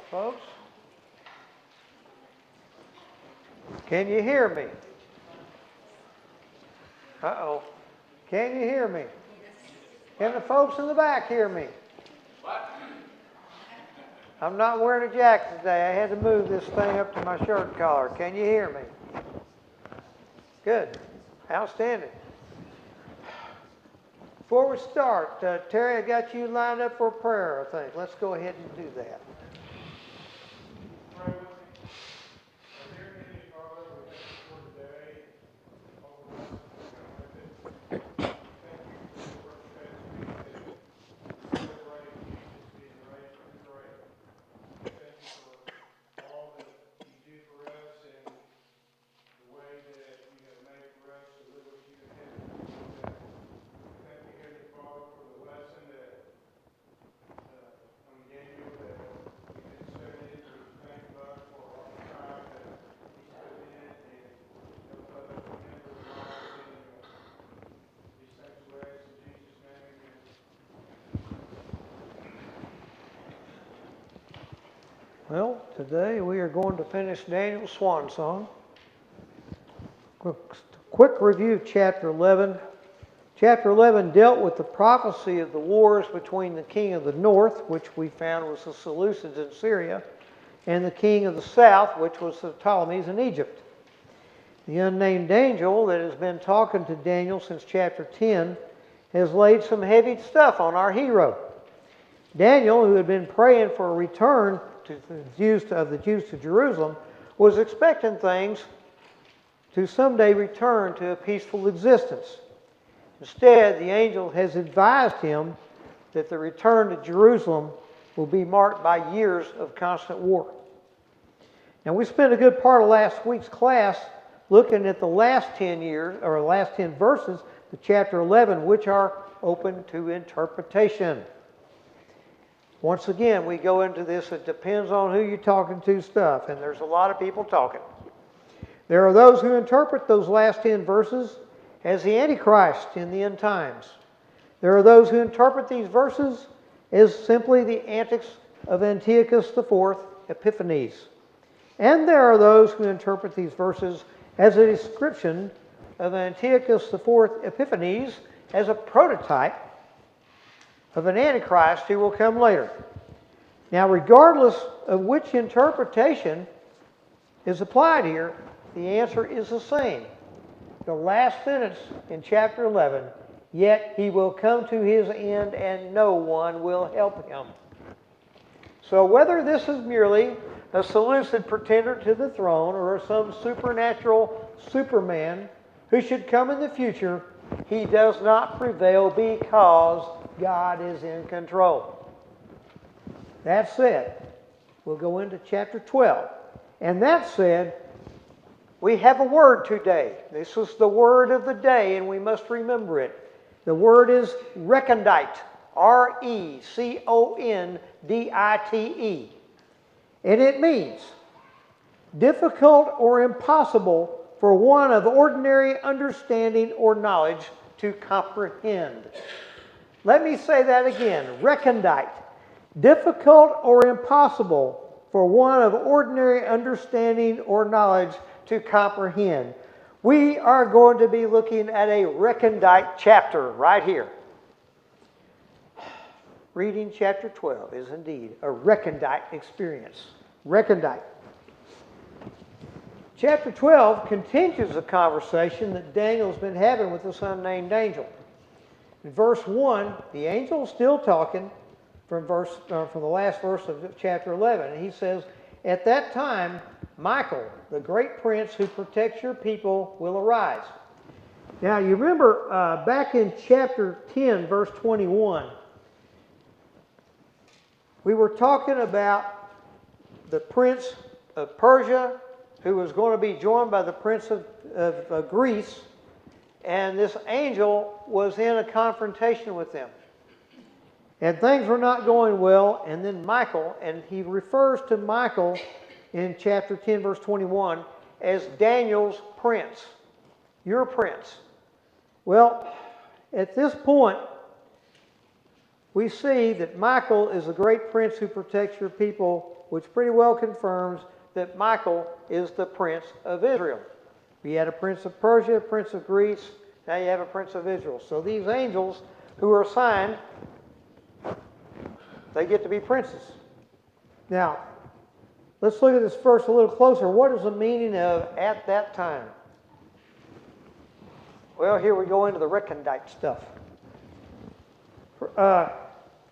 folks. Can you hear me? Uh-oh. Can you hear me? Can the folks in the back hear me? I'm not wearing a jacket today. I had to move this thing up to my shirt collar. Can you hear me? Good. Outstanding. Before we start, Terry, I got you lined up for prayer, I think. Let's go ahead and do that. Well, today we are going to finish Daniel's swan song. Quick review of chapter 11. Chapter 11 dealt with the prophecy of the wars between the king of the north, which we found was the Seleucids in Syria, and the king of the south, which was the Ptolemies in Egypt. The unnamed angel that has been talking to Daniel since chapter 10 has laid some heavy stuff on our hero. Daniel, who had been praying for a return of the Jews to Jerusalem, was expecting things to someday return to a peaceful existence. Instead, the angel has advised him that the return to Jerusalem will be marked by years of constant war. Now, we spent a good part of last week's class looking at the last 10 years, or last 10 verses of chapter 11, which are open to interpretation. Once again, we go into this, it depends on who you're talking to stuff, and there's a lot of people talking. There are those who interpret those last 10 verses as the Antichrist in the end times. There are those who interpret these verses as simply the antics of Antiochus IV Epiphanes. And there are those who interpret these verses as a description of Antiochus IV Epiphanes as a prototype of an Antichrist who will come later. Now, regardless of which interpretation is applied here, the answer is the same. The last sentence in chapter 11, yet he will come to his end and no one will help him. So whether this is merely a Seleucid pretender to the throne or some supernatural Superman who should come in the future, he does not prevail because God is in control. That said, we'll go into chapter 12. And that said, we have a word today. This is the word of the day, and we must remember it. The word is recondite. R-E-C-O-N-D-I-T-E. And it means difficult or impossible for one of ordinary understanding or knowledge to comprehend. Let me say that again. Recondite. Difficult or impossible for one of ordinary understanding or knowledge to comprehend. We are going to be looking at a recondite chapter right here. Reading chapter 12 is indeed a recondite experience. Recondite. Chapter 12 continues a conversation that Daniel's been having with this unnamed angel. In verse 1, the angel is still talking from the last verse of chapter 11. And he says, "At that time, Michael, the great prince who protects your people, will arise." Now, you remember back in chapter 10, verse 21, we were talking about the prince of Persia who was going to be joined by the prince of Greece, and this angel was in a confrontation with them. And things were not going well, and then Michael, and he refers to Michael in chapter 10, verse 21, as Daniel's prince. Your prince. Well, at this point, we see that Michael is the great prince who protects your people which pretty well confirms that Michael is the prince of Israel. We had a prince of Persia, a prince of Greece, now you have a prince of Israel. So these angels who are assigned, they get to be princes. Now, let's look at this verse a little closer. What is the meaning of "at that time"? Well, here we go into the recondite stuff.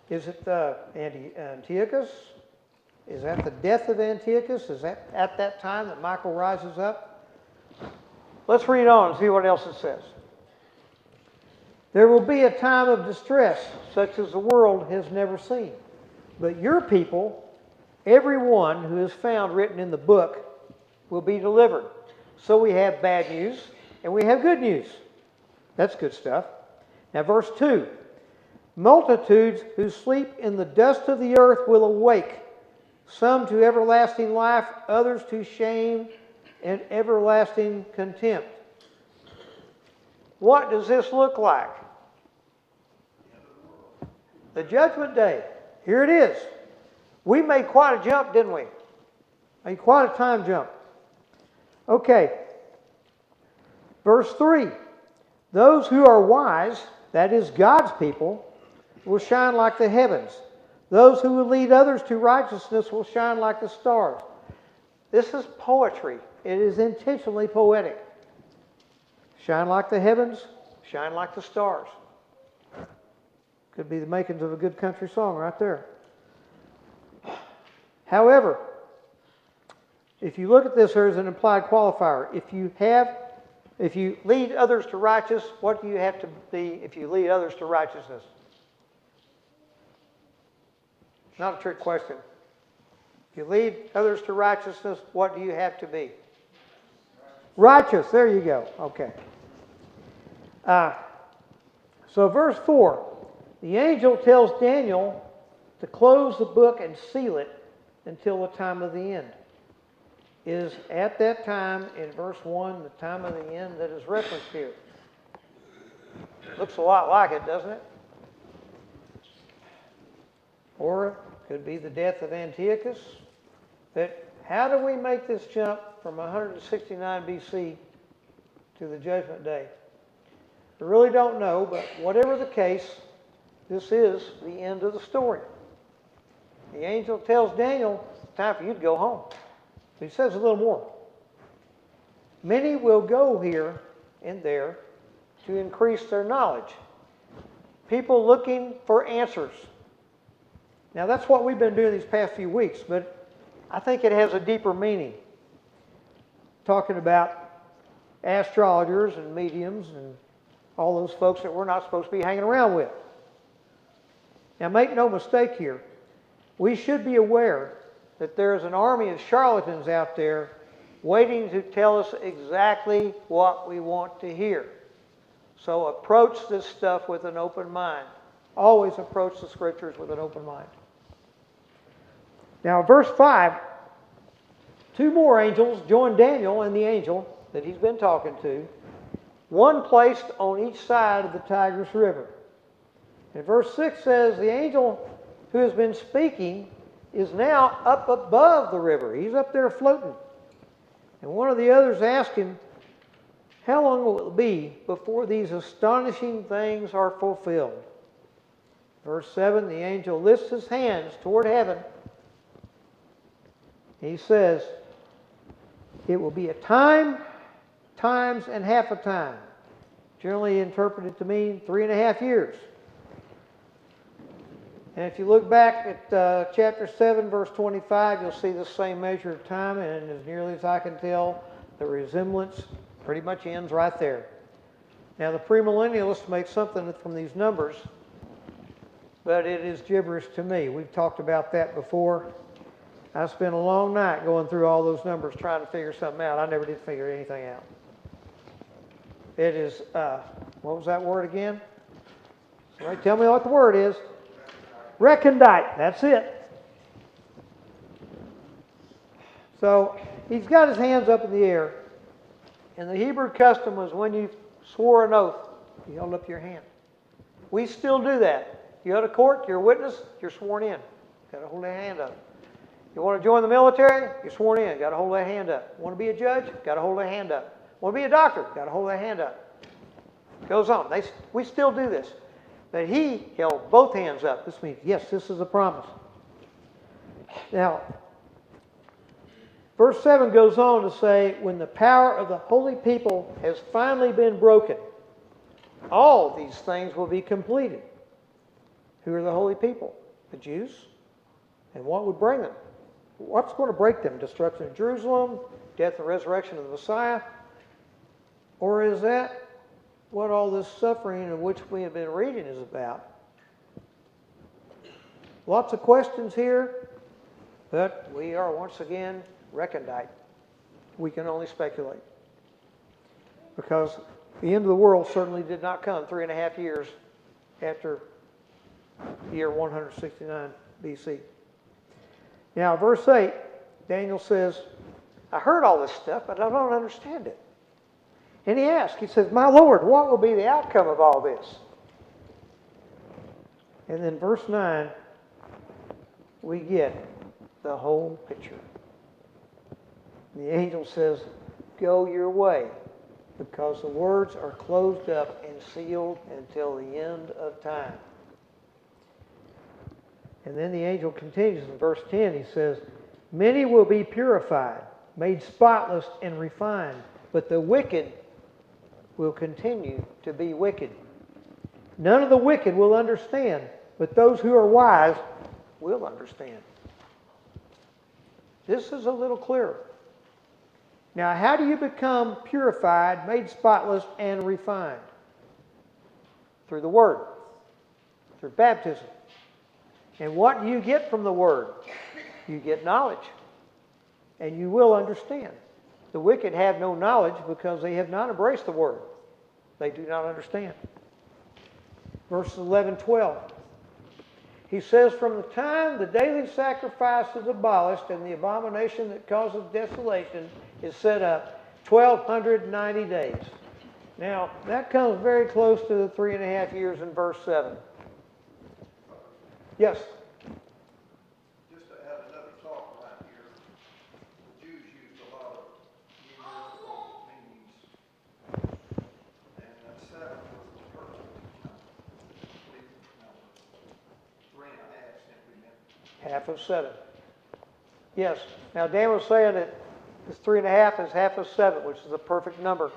Is it Antiochus? Is that the death of Antiochus? Is that at that time that Michael rises up? Let's read on and see what else it says. There will be a time of distress, such as the world has never seen. But your people, every one who is found written in the book, will be delivered. So we have bad news and we have good news. That's good stuff. Now verse 2. Multitudes who sleep in the dust of the earth will awake, some to everlasting life, others to shame and everlasting contempt. What does this look like? The judgment day. Here it is. We made quite a jump, didn't we? Made quite a time jump. Okay. Verse 3. Those who are wise, that is God's people, will shine like the heavens. Those who will lead others to righteousness will shine like the stars. This is poetry. It is intentionally poetic. Shine like the heavens, shine like the stars. Could be the makings of a good country song right there. However, if you look at this, there's an implied qualifier. If you lead others to righteousness, what do you have to be if you lead others to righteousness? Not a trick question. If you lead others to righteousness, what do you have to be? Righteous. There you go. Okay. So verse 4. The angel tells Daniel to close the book and seal it until the time of the end. Is at that time in verse 1 the time of the end that is referenced here? Looks a lot like it, doesn't it? Or it could be the death of Antiochus. But how do we make this jump from 169 BC to the judgment day? I really don't know, but whatever the case, this is the end of the story. The angel tells Daniel, it's time for you to go home. He says a little more. Many will go here and there to increase their knowledge. People looking for answers. Now that's what we've been doing these past few weeks, but I think it has a deeper meaning. Talking about astrologers and mediums and all those folks that we're not supposed to be hanging around with. Now make no mistake here. We should be aware that there is an army of charlatans out there waiting to tell us exactly what we want to hear. So approach this stuff with an open mind. Always approach the scriptures with an open mind. Now, verse 5, two more angels join Daniel and the angel that he's been talking to, one placed on each side of the Tigris River. And verse 6 says, the angel who has been speaking is now up above the river. He's up there floating. And one of the others asked him, how long will it be before these astonishing things are fulfilled? Verse 7, the angel lifts his hands toward heaven. He says, it will be a time, times, and half a time. Generally interpreted to mean 3.5 years. And if you look back at chapter 7, verse 25, you'll see the same measure of time, and as nearly as I can tell, the resemblance pretty much ends right there. Now, the premillennialists make something from these numbers, but it is gibberish to me. We've talked about that before. I spent a long night going through all those numbers trying to figure something out. I never did figure anything out. It is, what was that word again? Somebody tell me what the word is. Recondite. That's it. So he's got his hands up in the air. And the Hebrew custom was when you swore an oath, you held up your hand. We still do that. You go to court, you're a witness, you're sworn in. Got to hold your hand up. You want to join the military? You're sworn in. Got to hold that hand up. Want to be a judge? Got to hold that hand up. Want to be a doctor? Got to hold that hand up. Goes on. We still do this. But he held both hands up. This means, yes, this is a promise. Now, verse 7 goes on to say, when the power of the holy people has finally been broken, all these things will be completed. Who are the holy people? The Jews. And what would bring them? What's going to break them? Destruction of Jerusalem, death and resurrection of the Messiah? Or is that what all this suffering of which we have been reading is about? Lots of questions here, but we are once again recondite. We can only speculate. Because the end of the world certainly did not come 3.5 years after the year 169 BC. Now, verse 8, Daniel says, I heard all this stuff, but I don't understand it. And he asks, he says, my Lord, what will be the outcome of all this? And then verse 9, we get the whole picture. The angel says, go your way, because the words are closed up and sealed until the end of time. And then the angel continues in verse 10. He says, many will be purified, made spotless and refined, but the wicked will continue to be wicked. None of the wicked will understand, but those who are wise will understand. This is a little clearer. Now, how do you become purified, made spotless, and refined? Through the Word, through baptism. And what do you get from the Word? You get knowledge. And you will understand. The wicked have no knowledge because they have not embraced the Word. They do not understand. Verses 11, 12. He says, from the time the daily sacrifice is abolished and the abomination that causes desolation is set up, 1,290 days. Now, that comes very close to the 3.5 years in verse 7. Yes? Just to add another thought right here, the Jews used a lot of numerical meanings, and 7 was the perfect number. 3.5 simply meant Half of 7. Yes. Now, Dan was saying that this 3.5 is half of 7, which is the perfect number.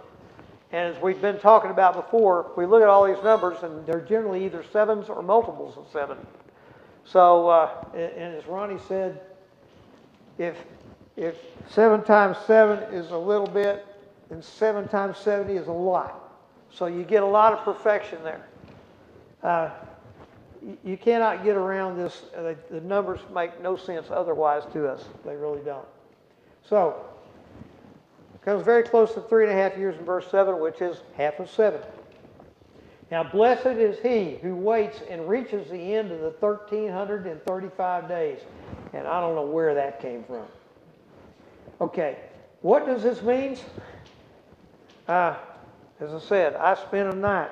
And as we've been talking about before, we look at all these numbers, and they're generally either 7s or multiples of 7. So, and as Ronnie said, if 7 times 7 is a little bit, then 7 times 70 is a lot. So you get a lot of perfection there. You cannot get around this. The numbers make no sense otherwise to us. They really don't. So, it comes very close to 3.5 years in verse 7, which is half of 7. Now, blessed is he who waits and reaches the end of the 1,335 days. And I don't know where that came from. Okay, what does this mean? As I said, I spent a night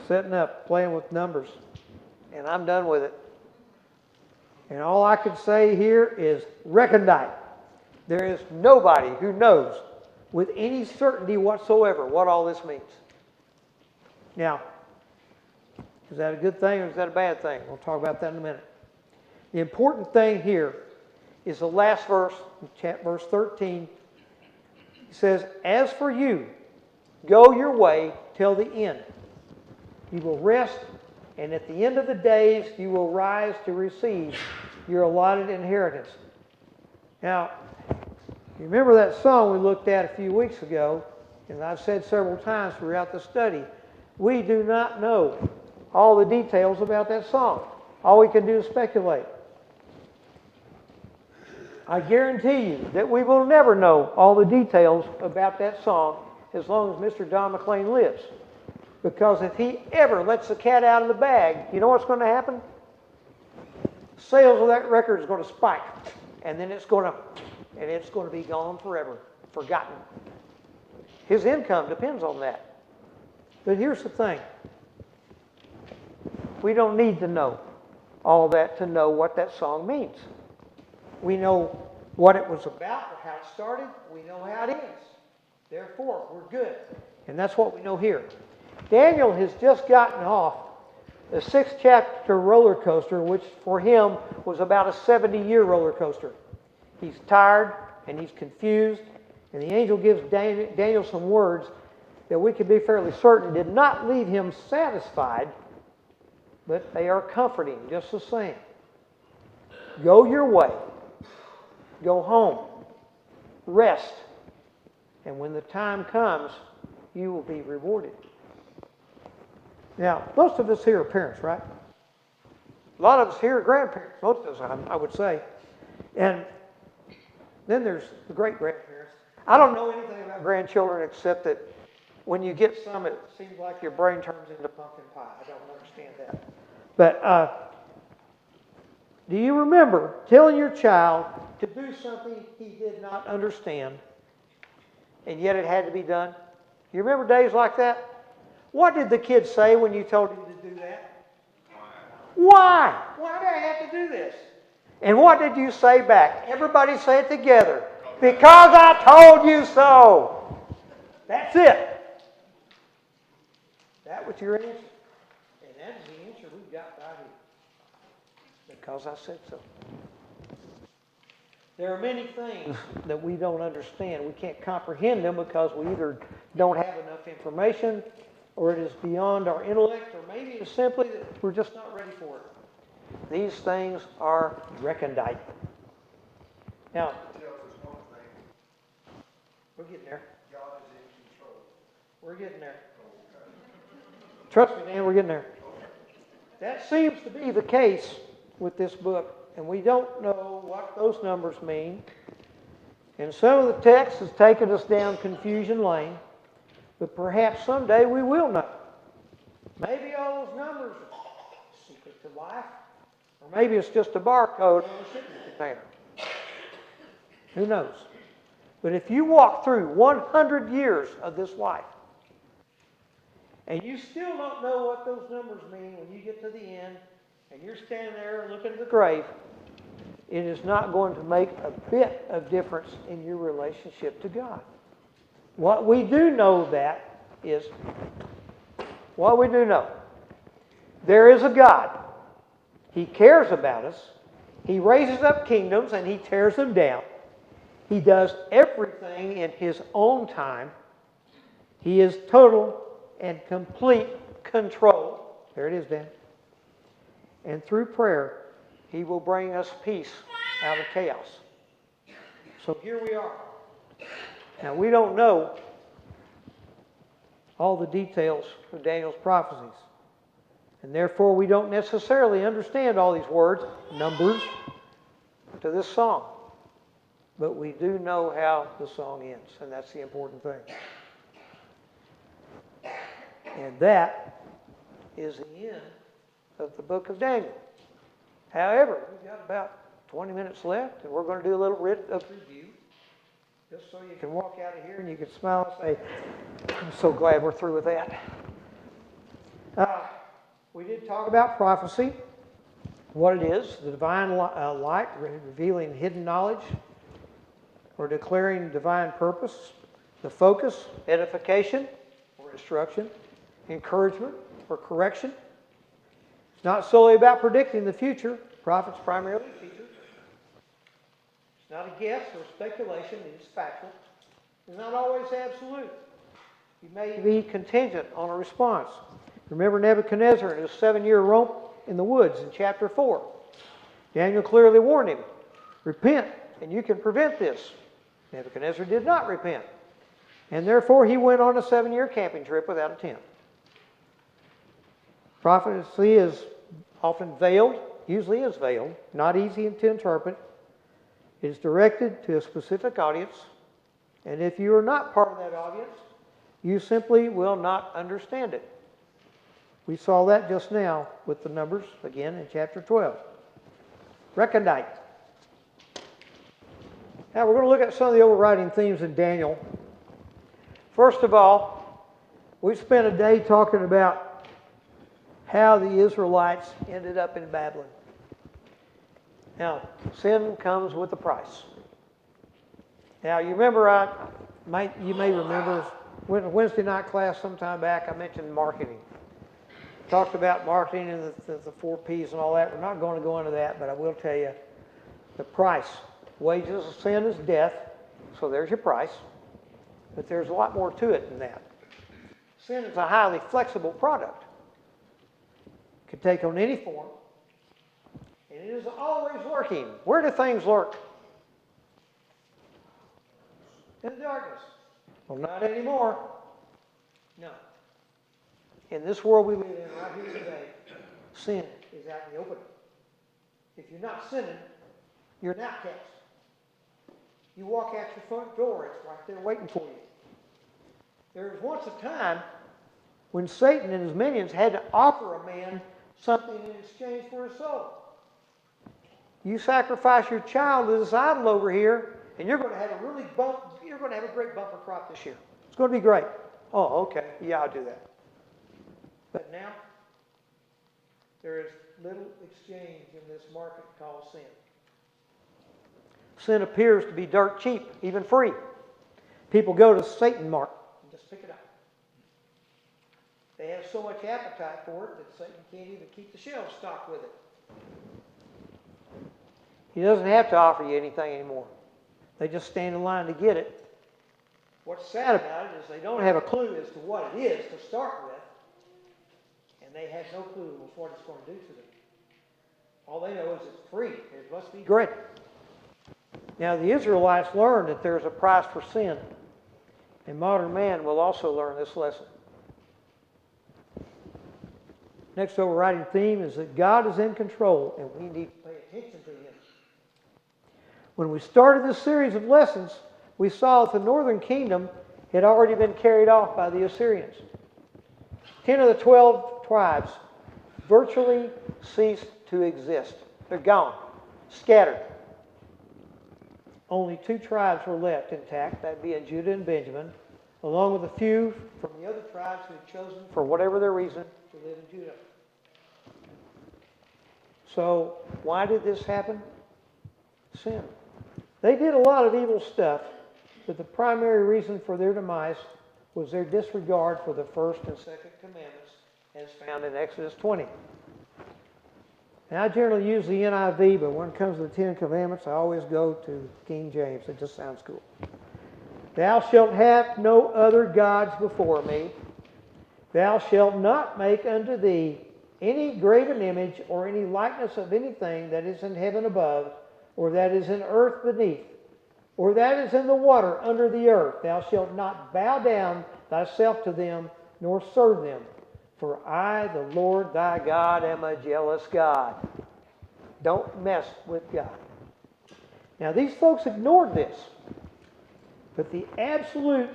sitting up playing with numbers, and I'm done with it. And all I could say here is recondite. There is nobody who knows with any certainty whatsoever what all this means. Now, is that a good thing or is that a bad thing? We'll talk about that in a minute. The important thing here is the last verse, verse 13. It says, as for you, go your way till the end. You will rest, and at the end of the days you will rise to receive your allotted inheritance. Now, you remember that song we looked at a few weeks ago, and I've said several times throughout the study, we do not know all the details about that song. All we can do is speculate. I guarantee you that we will never know all the details about that song as long as Mr. Don McLean lives. Because if he ever lets the cat out of the bag, you know what's going to happen? Sales of that record is going to spike. And then it's going to be gone forever, forgotten. His income depends on that. But here's the thing. We don't need to know all that to know what that song means. We know what it was about or how it started. We know how it ends. Therefore, we're good. And that's what we know here. Daniel has just gotten off a 6-chapter roller coaster, which for him was about a 70-year roller coaster. He's tired and he's confused, and the angel gives Daniel some words that we can be fairly certain did not leave him satisfied, but they are comforting just the same. Go your way. Go home. Rest. And when the time comes, you will be rewarded. Now, most of us here are parents, right? A lot of us here are grandparents. Most of us, I would say. And then there's the great-grandparents. I don't know anything about grandchildren except that when you get some, it seems like your brain turns into pumpkin pie. I don't understand that. But do you remember telling your child to do something he did not understand, and yet it had to be done? You remember days like that? What did the kid say when you told him to do that? Why? Why do I have to do this? And what did you say back? Everybody say it together. Because I told you so. That's it. That was your answer. And that is the answer we've got right here. Because I said so. There are many things that we don't understand. We can't comprehend them because we either don't have enough information, or it is beyond our intellect, or maybe it's simply that we're just not ready for it. These things are recondite. Now, It tells us one thing. we're getting there. God is in control. We're getting there. Okay. Trust me, Dan, we're getting there. That seems to be the case with this book, and we don't know what those numbers mean. And some of the text has taken us down confusion lane, but perhaps someday we will know. Maybe all those numbers are secret to life, or maybe it's just a barcode on a shipping container. Who knows? But if you walk through 100 years of this life, and you still don't know what those numbers mean when you get to the end, and you're standing there looking at the grave, it is not going to make a bit of difference in your relationship to God. What we do know there is a God. He cares about us. He raises up kingdoms and He tears them down. He does everything in His own time. He is total and complete control. There it is, Dan. And through prayer, He will bring us peace out of chaos. So here we are. Now, we don't know all the details of Daniel's prophecies. And therefore, we don't necessarily understand all these words, numbers, to this song. But we do know how the song ends, and that's the important thing. And that is the end of the book of Daniel. However, we've got about 20 minutes left, and we're going to do a little bit of review, just so you can walk out of here and you can smile and say, I'm so glad we're through with that. We did talk about prophecy, what it is, the divine light revealing hidden knowledge or declaring divine purpose, the focus, edification or instruction, encouragement or correction. It's not solely about predicting the future. Prophets primarily teachers. It's not a guess or speculation. It is factual. It's not always absolute. It may be contingent on a response. Remember Nebuchadnezzar and his 7-year roam in the woods in chapter 4. Daniel clearly warned him, repent, and you can prevent this. Nebuchadnezzar did not repent. And therefore he went on a 7-year camping trip without a tent. Prophecy is often veiled, usually is veiled, not easy to interpret. It is directed to a specific audience. And if you are not part of that audience, you simply will not understand it. We saw that just now with the numbers, again, in chapter 12. Recondite. Now we're going to look at some of the overriding themes in Daniel. First of all, we spent a day talking about how the Israelites ended up in Babylon. Now, sin comes with a price. Now, you remember, you may remember, Wednesday night class sometime back, I mentioned marketing. Talked about marketing and the 4 P's and all that. We're not going to go into that, but I will tell you the price. Wages of sin is death, so there's your price. But there's a lot more to it than that. Sin is a highly flexible product. It can take on any form, and it is always lurking. Where do things lurk? In the darkness. Well, not anymore. No. In this world we live in right here today, sin is out in the open. If you're not sinning, you're an outcast. You walk out your front door, it's right there waiting for you. There was once a time when Satan and his minions had to offer a man something in exchange for his soul. You sacrifice your child to this idol over here, and you're going to have a great bumper crop this year. It's going to be great. Oh, okay. Yeah, I'll do that. But now, there is little exchange in this market called sin. Sin appears to be dirt cheap, even free. People go to Satan Mart and just pick it up. They have so much appetite for it that Satan can't even keep the shelves stocked with it. He doesn't have to offer you anything anymore. They just stand in line to get it. What's sad about it is they don't have a clue as to what it is to start with, and they have no clue as what it's going to do to them. All they know is it's free. It must be great. Now, the Israelites learned that there's a price for sin, and modern man will also learn this lesson. Next overriding theme is that God is in control, and we need to pay attention to Him. When we started this series of lessons, we saw that the northern kingdom had already been carried off by the Assyrians. 10 of the 12 tribes virtually ceased to exist. They're gone, scattered. Only 2 tribes were left intact, that being Judah and Benjamin, along with a few from the other tribes who had chosen, for whatever their reason, to live in Judah. So, why did this happen? Sin. They did a lot of evil stuff, but the primary reason for their demise was their disregard for the first and second commandments as found in Exodus 20. Now, I generally use the NIV, but when it comes to the 10 Commandments, I always go to King James. It just sounds cool. Thou shalt have no other gods before me. Thou shalt not make unto thee any graven image or any likeness of anything that is in heaven above, or that is in earth beneath, or that is in the water under the earth. Thou shalt not bow down thyself to them, nor serve them. For I, the Lord thy God, am a jealous God. Don't mess with God. Now, these folks ignored this. But the absolute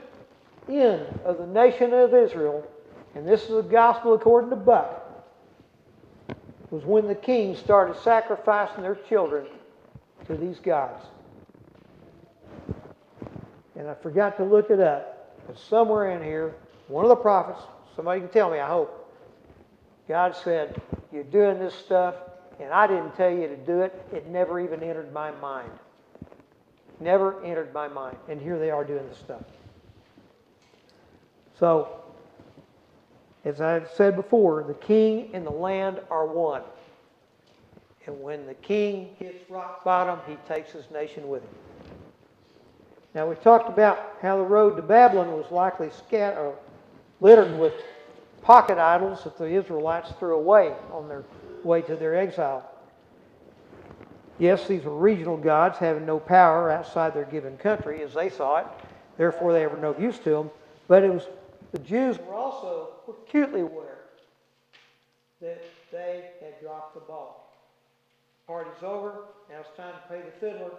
end of the nation of Israel, and this is the gospel according to Buck, was when the kings started sacrificing their children to these gods. And I forgot to look it up, but somewhere in here, one of the prophets, somebody can tell me, I hope, God said, you're doing this stuff, and I didn't tell you to do it. It never even entered my mind. Never entered my mind. And here they are doing this stuff. So, as I've said before, the king and the land are one. And when the king hits rock bottom, he takes his nation with him. Now, we talked about how the road to Babylon was likely littered with pocket idols that the Israelites threw away on their way to their exile. Yes, these were regional gods having no power outside their given country as they saw it. Therefore, they were no use to them. But the Jews were also acutely aware that they had dropped the ball. Party's over. Now it's time to pay the fiddler.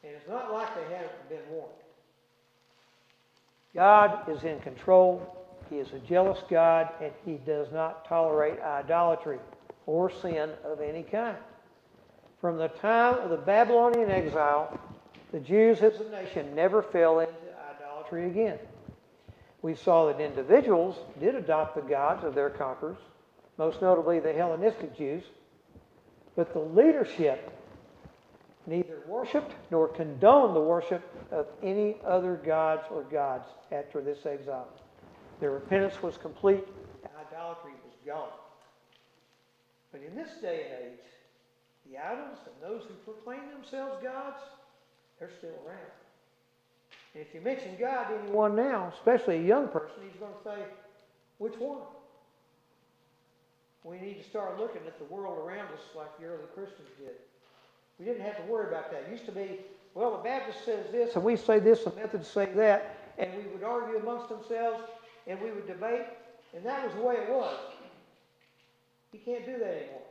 And it's not like they haven't been warned. God is in control. He is a jealous God, and He does not tolerate idolatry or sin of any kind. From the time of the Babylonian exile, the Jews as a nation never fell into idolatry again. We saw that individuals did adopt the gods of their conquerors, most notably the Hellenistic Jews. But the leadership neither worshipped nor condoned the worship of any other gods or gods after this exile. Their repentance was complete, and idolatry was gone. But in this day and age, the idols and those who proclaim themselves gods, they're still around. And if you mention God to anyone now, especially a young person, he's going to say, which one? We need to start looking at the world around us like the early Christians did. We didn't have to worry about that. It used to be, well, the Baptist says this, and we say this, the Methodists say that, and we would argue amongst themselves, and we would debate, and that was the way it was. You can't do that anymore.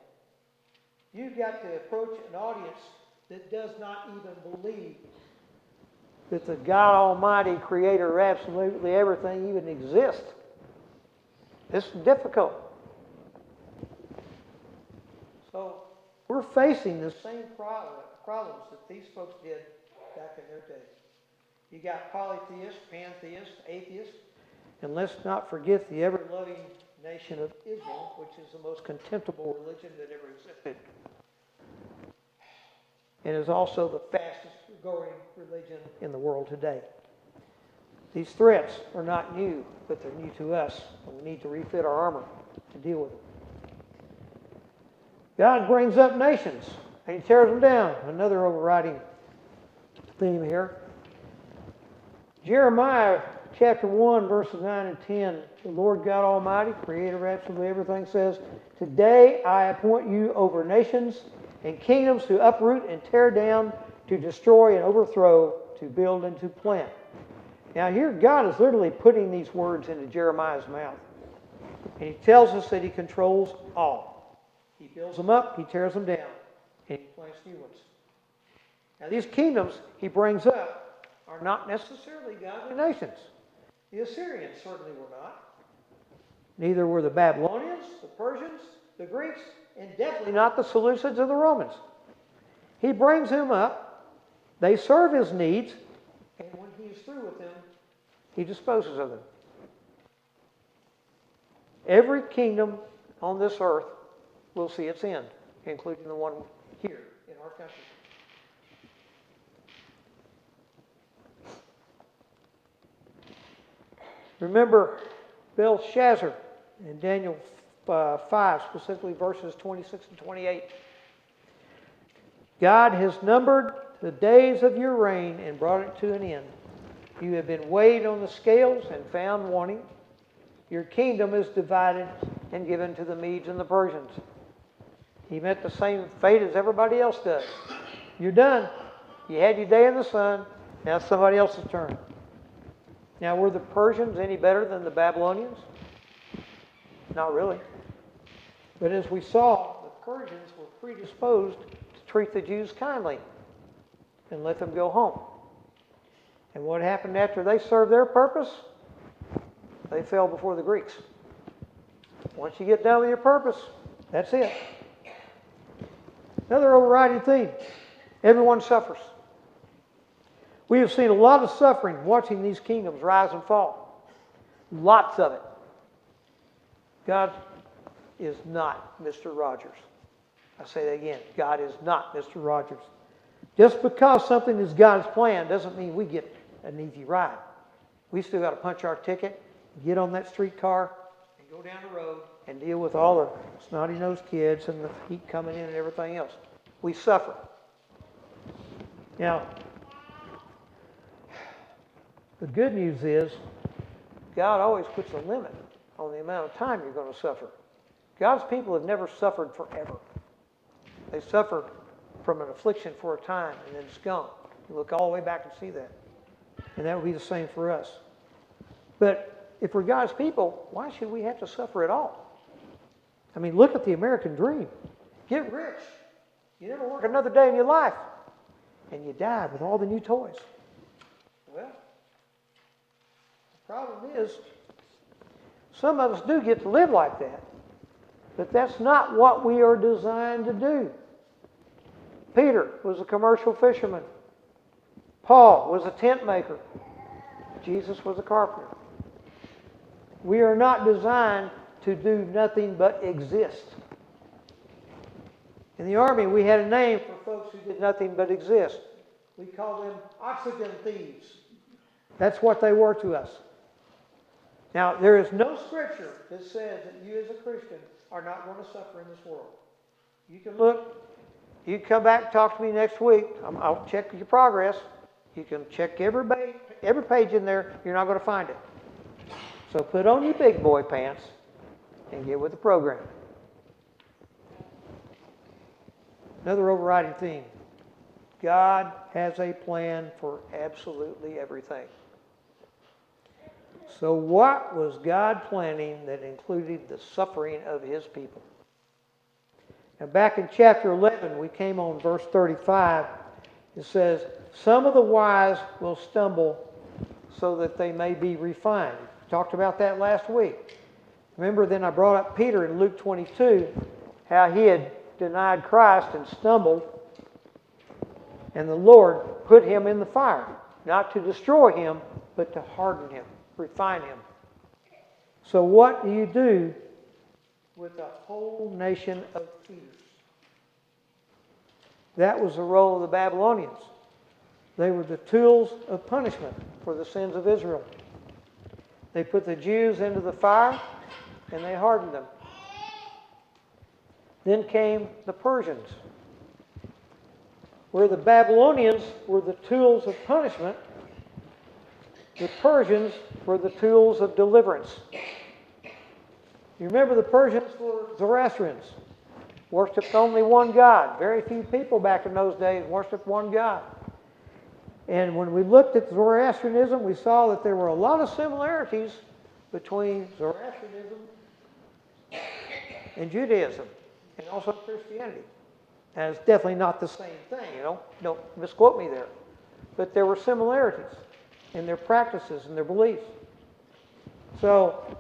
You've got to approach an audience that does not even believe that the God Almighty, creator of absolutely everything, even exists. This is difficult. So we're facing the same problems that these folks did back in their day. You got polytheists, pantheists, atheists, and let's not forget the ever-loving nation of Islam, which is the most contemptible religion that ever existed, and is also the fastest growing religion in the world today. These threats are not new, but they're new to us, and we need to refit our armor to deal with them. God brings up nations, and he tears them down. Another overriding theme here. Jeremiah chapter 1, verses 9 and 10. The Lord God Almighty, creator of absolutely everything, says, "Today I appoint you over nations and kingdoms to uproot and tear down, to destroy and overthrow, to build and to plant." Now here God is literally putting these words into Jeremiah's mouth. And he tells us that he controls all. He builds them up, he tears them down, and he plants new ones. Now these kingdoms he brings up are not necessarily godly nations. The Assyrians certainly were not. Neither were the Babylonians, the Persians, the Greeks, and definitely not the Seleucids or the Romans. He brings them up, they serve his needs, and when he is through with them, he disposes of them. Every kingdom on this earth will see its end, including the one here in our country. Remember Belshazzar in Daniel 5, specifically verses 26 and 28. God has numbered the days of your reign and brought it to an end. You have been weighed on the scales and found wanting. Your kingdom is divided and given to the Medes and the Persians. He met the same fate as everybody else does. You're done. You had your day in the sun. Now it's somebody else's turn. Now, were the Persians any better than the Babylonians? Not really. But as we saw, the Persians were predisposed to treat the Jews kindly and let them go home. And what happened after they served their purpose? They fell before the Greeks. Once you get done with your purpose, that's it. Another overriding theme. Everyone suffers. We have seen a lot of suffering watching these kingdoms rise and fall. Lots of it. God is not Mr. Rogers. I say that again. God is not Mr. Rogers. Just because something is God's plan doesn't mean we get an easy ride. We still got to punch our ticket, get on that streetcar, and go down the road and deal with all the snotty-nosed kids and the heat coming in and everything else. We suffer. Now, the good news is God always puts a limit on the amount of time you're going to suffer. God's people have never suffered forever. They suffer from an affliction for a time and then it's gone. You look all the way back and see that. And that would be the same for us. But if we're God's people, why should we have to suffer at all? I mean, look at the American dream. Get rich. You never work another day in your life. And you die with all the new toys. Well, the problem is, some of us do get to live like that. But that's not what we are designed to do. Peter was a commercial fisherman. Paul was a tent maker. Jesus was a carpenter. We are not designed to do nothing but exist. In the Army, we had a name for folks who did nothing but exist. We called them oxygen thieves. That's what they were to us. Now, there is no scripture that says that you as a Christian are not going to suffer in this world. You can look, you can come back and talk to me next week. I'll check your progress. You can check every page in there. You're not going to find it. So put on your big boy pants and get with the program. Another overriding theme. God has a plan for absolutely everything. So what was God planning that included the suffering of His people? Now back in chapter 11, we came on verse 35. It says, some of the wise will stumble so that they may be refined. We talked about that last week. Remember then I brought up Peter in Luke 22, how he had denied Christ and stumbled, and the Lord put him in the fire, not to destroy him, but to harden him, refine him. So what do you do with a whole nation of Peters? That was the role of the Babylonians. They were the tools of punishment for the sins of Israel. They put the Jews into the fire and they hardened them. Then came the Persians. Where the Babylonians were the tools of punishment, the Persians were the tools of deliverance. You remember the Persians were Zoroastrians, worshipped only one God. Very few people back in those days worshipped one God. And when we looked at Zoroastrianism, we saw that there were a lot of similarities between Zoroastrianism and Judaism, and also Christianity. And it's definitely not the same thing, Don't misquote me there. But there were similarities in their practices and their beliefs. So,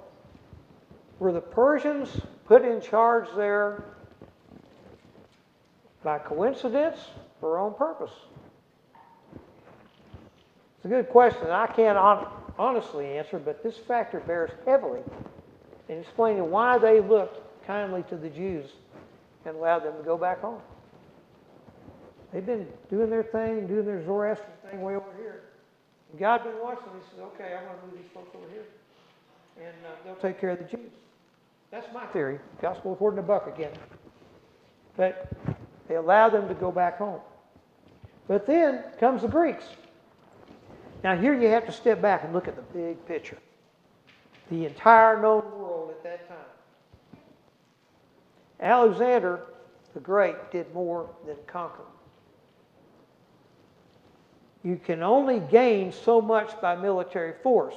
were the Persians put in charge there by coincidence or on purpose? It's a good question. I can't honestly answer, but this factor bears heavily in explaining why they looked kindly to the Jews and allowed them to go back home. They've been doing their thing, doing their Zoroastrian thing way over here. And God been watching them. He says, okay, I'm going to move these folks over here. And they'll take care of the Jews. That's my theory. Gospel according to Buck again. But they allowed them to go back home. But then comes the Greeks. Now here you have to step back and look at the big picture. The entire known world at that time. Alexander the Great did more than conquer. You can only gain so much by military force.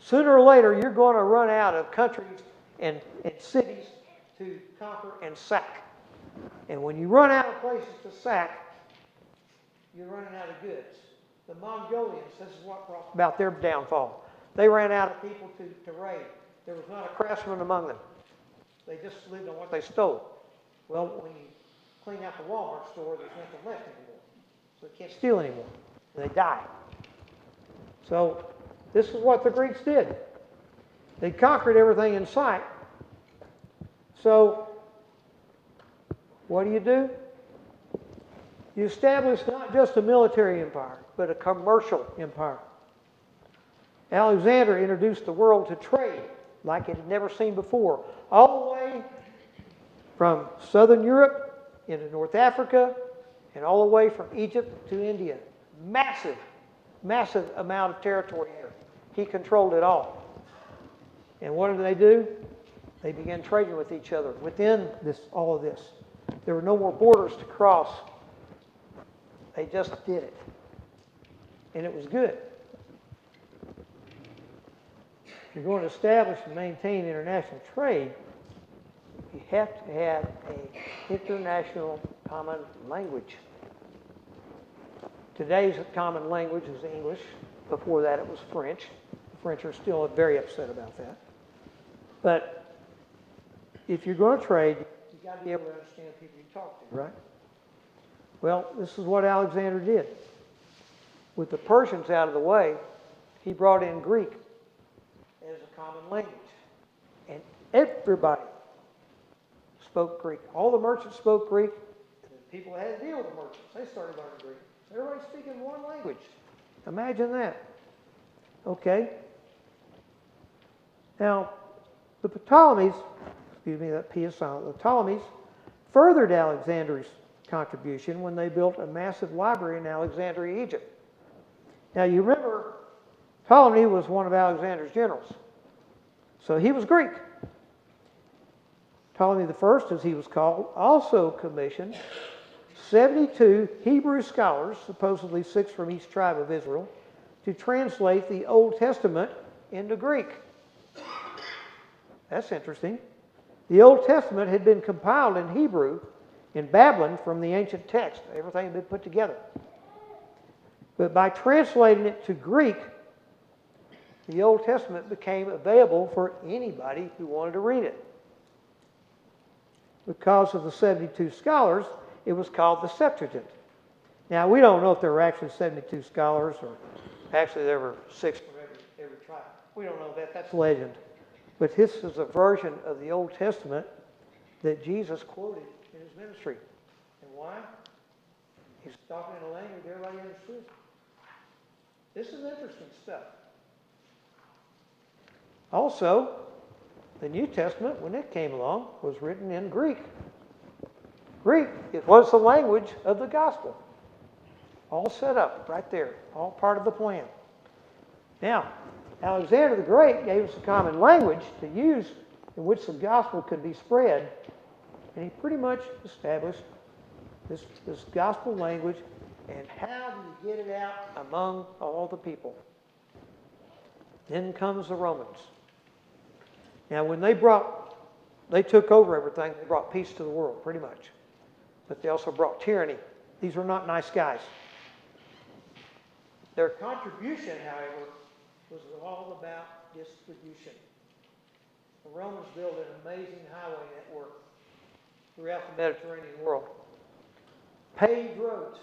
Sooner or later, you're going to run out of countries and cities to conquer and sack. And when you run out of places to sack, you're running out of goods. The Mongolians, this is what brought about their downfall. They ran out of people to raid. There was not a craftsman among them. They just lived on what they stole. Well, when you clean out the Walmart store, there's nothing left anymore. So they can't steal anymore. And they die. So this is what the Greeks did. They conquered everything in sight. So what do? You establish not just a military empire, but a commercial empire. Alexander introduced the world to trade like it had never seen before, all the way from southern Europe into North Africa and all the way from Egypt to India. Massive, massive amount of territory here. He controlled it all. And what did they do? They began trading with each other within all of this. There were no more borders to cross. They just did it. And it was good. If you're going to establish and maintain international trade, you have to have an international common language. Today's common language is English. Before that it was French. The French are still very upset about that. But if you're going to trade, you've got to be able to understand the people you talk to, right? Well, this is what Alexander did. With the Persians out of the way, he brought in Greek as a common language. And everybody spoke Greek. All the merchants spoke Greek. The people that had to deal with the merchants, they started learning Greek. So everybody's speaking one language. Imagine that. Okay. Now, the Ptolemies, excuse me, that P is silent, the Ptolemies furthered Alexander's contribution when they built a massive library in Alexandria, Egypt. Now, you remember, Ptolemy was one of Alexander's generals. So he was Greek. Ptolemy I, as he was called, also commissioned 72 Hebrew scholars, supposedly 6 from each tribe of Israel, to translate the Old Testament into Greek. That's interesting. The Old Testament had been compiled in Hebrew in Babylon from the ancient text. Everything had been put together. But by translating it to Greek, the Old Testament became available for anybody who wanted to read it. Because of the 72 scholars, it was called the Septuagint. Now, we don't know if there were actually 72 scholars, or actually there were 6 from every tribe. We don't know that. That's legend. But this is a version of the Old Testament that Jesus quoted in his ministry. And why? He's talking in a language everybody understood. This is interesting stuff. Also, the New Testament, when it came along, was written in Greek. Greek, it was the language of the gospel. All set up right there, all part of the plan. Now, Alexander the Great gave us a common language to use in which the gospel could be spread, and he pretty much established this gospel language and how do you get it out among all the people. Then comes the Romans. Now, when they took over everything, they brought peace to the world, pretty much. But they also brought tyranny. These were not nice guys. Their contribution, however, was all about distribution. The Romans built an amazing highway network throughout the Mediterranean world. Paved roads.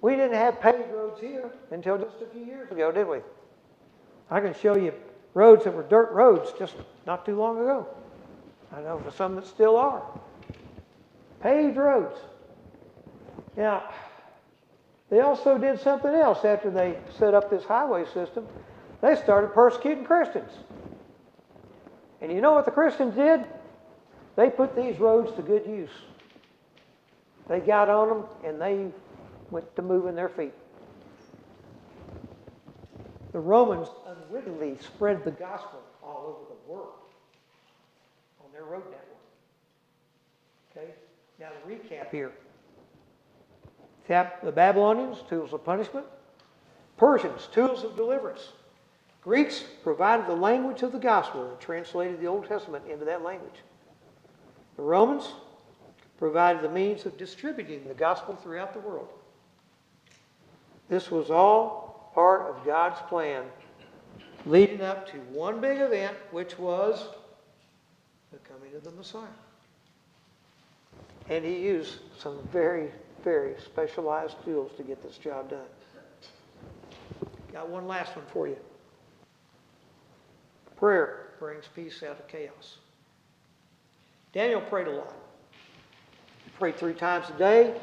We didn't have paved roads here until just a few years ago, did we? I can show you roads that were dirt roads just not too long ago. I know for some that still are. Paved roads. Now, they also did something else after they set up this highway system. They started persecuting Christians. And you know what the Christians did? They put these roads to good use. They got on them and they went to moving their feet. The Romans unwittingly spread the gospel all over the world on their road network. Okay? Now to recap here. The Babylonians, tools of punishment. Persians, tools of deliverance. Greeks provided the language of the gospel and translated the Old Testament into that language. The Romans provided the means of distributing the gospel throughout the world. This was all part of God's plan leading up to one big event, which was the coming of the Messiah. And he used some very, very specialized tools to get this job done. Got one last one for you. Prayer brings peace out of chaos. Daniel prayed a lot. He prayed 3 times a day,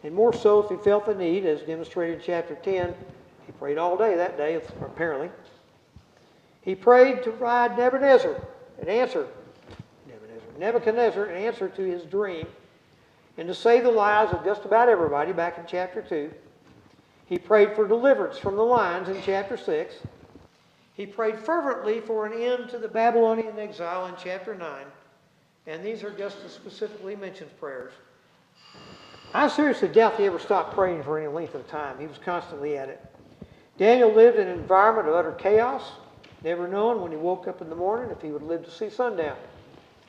and more so if he felt the need, as demonstrated in chapter 10. He prayed all day that day, apparently. He prayed to provide Nebuchadnezzar an answer to his dream, and to save the lives of just about everybody back in chapter 2. He prayed for deliverance from the lions in chapter 6. He prayed fervently for an end to the Babylonian exile in chapter 9. And these are just the specifically mentioned prayers. I seriously doubt he ever stopped praying for any length of time. He was constantly at it. Daniel lived in an environment of utter chaos, never knowing when he woke up in the morning if he would live to see sundown.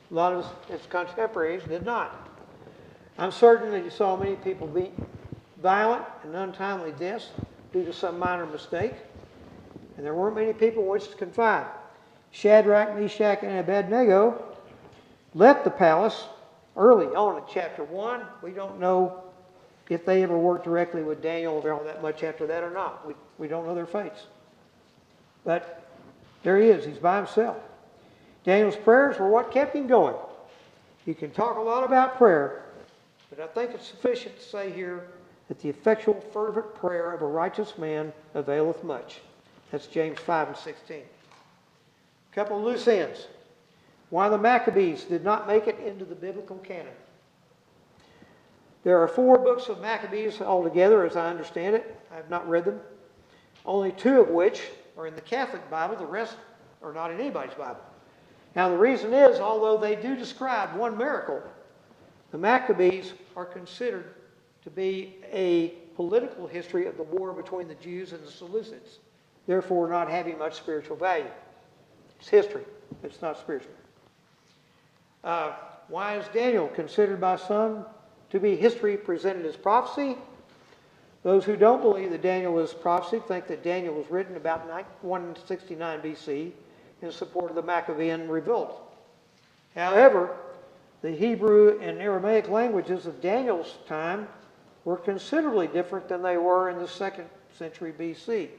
A lot of his contemporaries did not. I'm certain that he saw many people be violent and untimely deaths due to some minor mistake. And there weren't many people in which to confide. Shadrach, Meshach, and Abednego left the palace early on in chapter 1. We don't know if they ever worked directly with Daniel all that much after that or not. We don't know their fates. But there he is. He's by himself. Daniel's prayers were what kept him going. You can talk a lot about prayer, But I think it's sufficient to say here that the effectual fervent prayer of a righteous man availeth much. That's James 5 and 16. A couple of loose ends. Why the Maccabees did not make it into the biblical canon. There are 4 books of Maccabees altogether, as I understand it. I have not read them. Only 2 of which are in the Catholic Bible. The rest are not in anybody's Bible. Now the reason is, although they do describe one miracle, the Maccabees are considered to be a political history of the war between the Jews and the Seleucids, therefore not having much spiritual value. It's history. It's not spiritual. Why is Daniel considered by some to be history presented as prophecy? Those who don't believe that Daniel was prophecy think that Daniel was written about 169 BC in support of the Maccabean revolt. However, the Hebrew and Aramaic languages of Daniel's time were considerably different than they were in the 2nd century BC.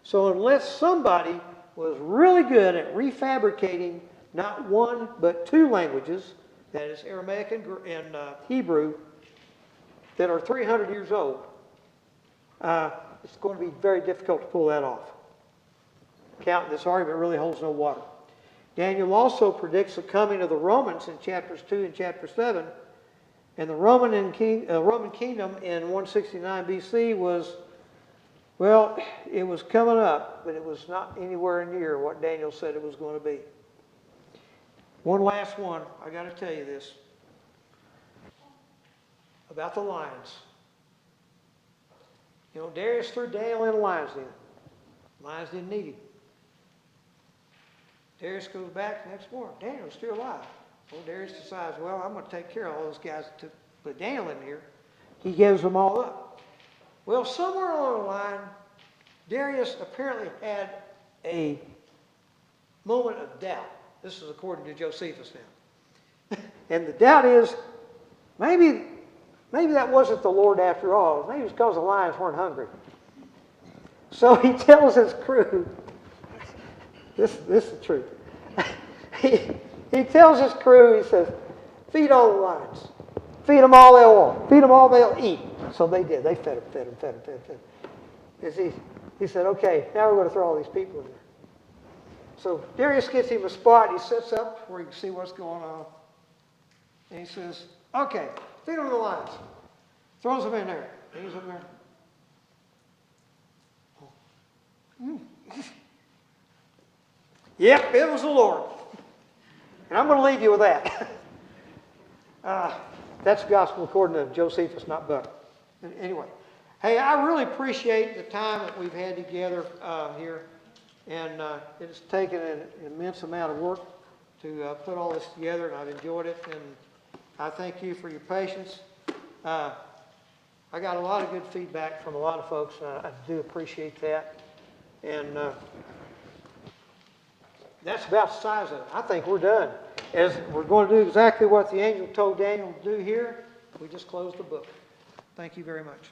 So unless somebody was really good at refabricating not 1 but 2 languages, that is Aramaic and Hebrew, that are 300 years old, it's going to be very difficult to pull that off. This argument really holds no water. Daniel also predicts the coming of the Romans in chapters 2 and chapter 7. And the Roman kingdom in 169 BC was, well, it was coming up, but it was not anywhere near what Daniel said it was going to be. One last one. I got to tell you this about the lions. You know, Darius threw Daniel in a lion's den. Lions didn't need him. Darius goes back the next morning. Daniel's still alive. Well, Darius decides, well, I'm going to take care of all those guys that put Daniel in here. He gives them all up. Well, somewhere along the line, Darius apparently had a moment of doubt. This is according to Josephus now. And the doubt is, maybe that wasn't the Lord after all. Maybe it's because the lions weren't hungry. So he tells his crew, this is the truth. He tells his crew, he says, feed all the lions. Feed them all they'll want. Feed them all they'll eat. So they did. They fed them. He said, okay, now we're going to throw all these people in there. So Darius gets him a spot. He sits up where he can see what's going on. And he says, okay, feed them to the lions. Throws them in there. And he's up there. Yep, it was the Lord. And I'm going to leave you with that. That's the gospel according to Josephus, not Buck. Anyway, hey, I really appreciate the time that we've had together here. And it's taken an immense amount of work to put all this together, and I've enjoyed it. And I thank you for your patience. I got a lot of good feedback from a lot of folks, and I do appreciate that. And that's about the size of it. I think we're done. As we're going to do exactly what the angel told Daniel to do here, we just closed the book. Thank you very much.